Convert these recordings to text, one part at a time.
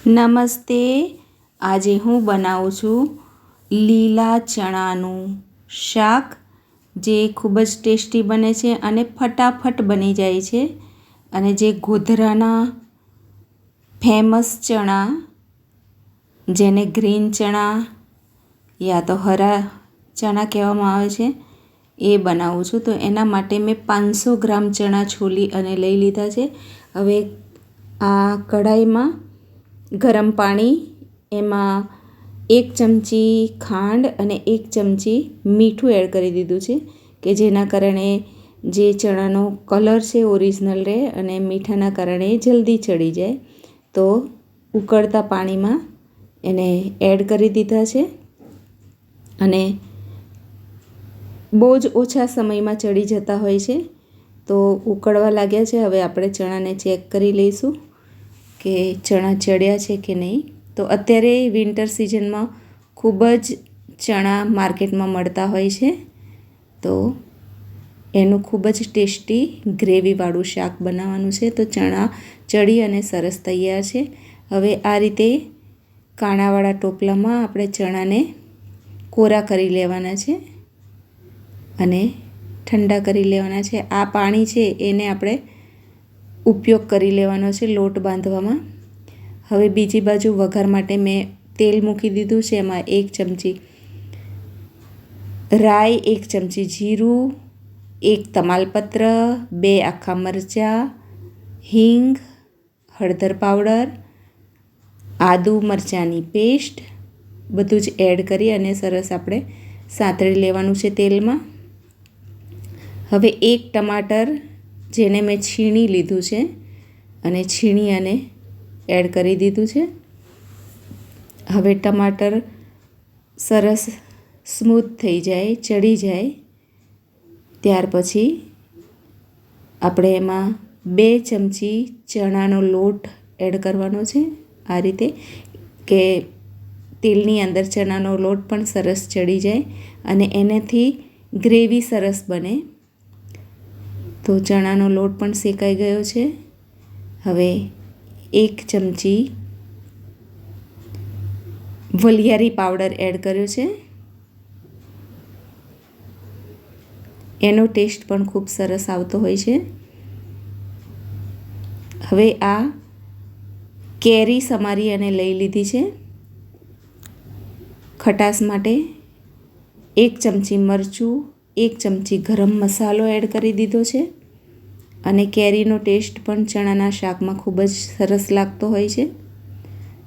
નમસ્તે. આજે હું બનાવું છું લીલા ચણાનું શાક, જે ખૂબ જ ટેસ્ટી બને છે અને ફટાફટ બની જાય છે. અને જે ગોધરાના ફેમસ ચણા, જેને ગ્રીન ચણા યા તો હરા ચણા કહેવામાં આવે છે, એ બનાવું છું. તો એના માટે મેં 500 ગ્રામ ચણા છોલી અને લઈ લીધા છે. હવે આ કઢાઈમાં ગરમ પાણી, એમાં 1 ચમચી ખાંડ અને 1 ચમચી મીઠું એડ કરી દીધું છે, કે જેના કારણે જે ચણાનો કલર છે ઓરિજિનલ રહે અને મીઠાના કારણે જલ્દી ચડી જાય. તો ઉકળતા પાણીમાં એને એડ કરી દીધા છે અને બહુ જ ઓછા સમયમાં ચડી જતા હોય છે. તો ઉકળવા લાગ્યા છે. હવે આપણે ચણાને ચેક કરી લઈશું કે ચણા ચડ્યા છે કે નહીં. તો અત્યારે વિન્ટર સિઝનમાં ખૂબ જ ચણા માર્કેટમાં મળતા હોય છે. તો એનું ખૂબ જ ટેસ્ટી ગ્રેવીવાળું શાક બનાવવાનું છે. તો ચણા ચડી અને સરસ તૈયાર છે. હવે આ રીતે કાણાવાળા ટોપલામાં આપણે ચણાને કોરા કરી લેવાના છે અને ઠંડા કરી લેવાના છે. આ પાણી છે એને આપણે ઉપયોગ કરી લેવાનો છે લોટ બાંધવામાં. હવે બીજી બાજુ વઘાર માટે મેં તેલ મૂકી દીધું છે. એમાં 1 ચમચી રાઈ, 1 ચમચી જીરું, 1 તમાલપત્ર, 2 આખા મરચાં, હિંગ, હળદર પાવડર, આદુ મરચાંની પેસ્ટ બધું જ એડ કરી અને સરસ આપણે સાંતળી લેવાનું છે તેલમાં. હવે 1 ટમાટર, જેને મેં છીણી લીધું છે અને છીણી અને એડ કરી દીધું છે. હવે ટમાટર સરસ સ્મૂથ થઈ જાય, ચડી જાય, ત્યાર પછી આપણે એમાં 2 ચમચી ચણાનો લોટ એડ કરવાનો છે. આ રીતે કે તેલની અંદર ચણાનો લોટ પણ સરસ ચડી જાય અને એનાથી ગ્રેવી સરસ બને. તો ચણાનો લોટ પણ શેકાઈ ગયો છે. હવે 1 ચમચી વલિયારી પાવડર એડ કર્યો છે. એનો ટેસ્ટ પણ ખૂબ સરસ આવતો હોય છે. હવે આ કેરી સમારી અને લઈ લીધી છે. ખટાશ માટે 1 ચમચી મરચું, 1 ચમચી ગરમ મસાલો એડ કરી દીધો છે. અને કેરીનો ટેસ્ટ પણ ચણાના શાકમાં ખૂબ જ સરસ લાગતો હોય છે.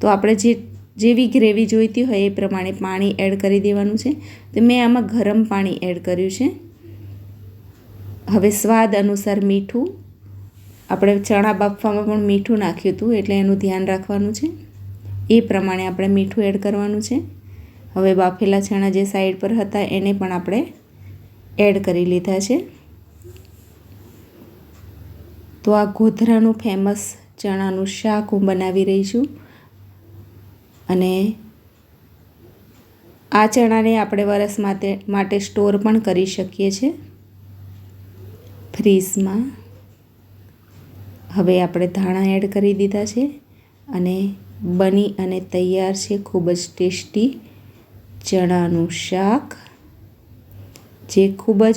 તો આપણે જેવી ગ્રેવી જોઈતી હોય એ પ્રમાણે પાણી એડ કરી દેવાનું છે. તો મેં આમાં ગરમ પાણી એડ કર્યું છે. હવે સ્વાદ અનુસાર મીઠું, આપણે ચણા બાફવામાં પણ મીઠું નાખ્યું હતું, એટલે એનું ધ્યાન રાખવાનું છે. એ પ્રમાણે આપણે મીઠું એડ કરવાનું છે. હવે બાફેલા ચણા જે સાઈડ પર હતા એને પણ આપણે એડ કરી લીધા છે. તો આ ગોધરાનું ફેમસ ચણાનું શાક હું બનાવી રહી છું. અને આ ચણાને આપણે વરસ માટે સ્ટોર પણ કરી શકીએ છીએ ફ્રીઝમાં. હવે આપણે ધાણા એડ કરી દીધા છે અને બની અને તૈયાર છે ખૂબ જ ટેસ્ટી ચણાનું શાક, જે ખૂબ જ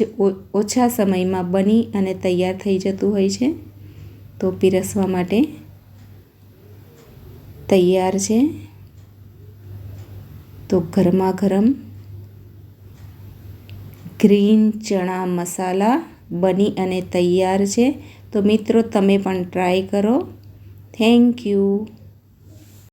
ઓછા સમયમાં બની અને તૈયાર થઈ જતું હોય છે. તો પીરસવા માટે તૈયાર છે. તો ગરમા ગરમ ગ્રીન ચણા મસાલા બની અને તૈયાર છે. તો મિત્રો, તમે પણ ટ્રાય કરો. Thank you.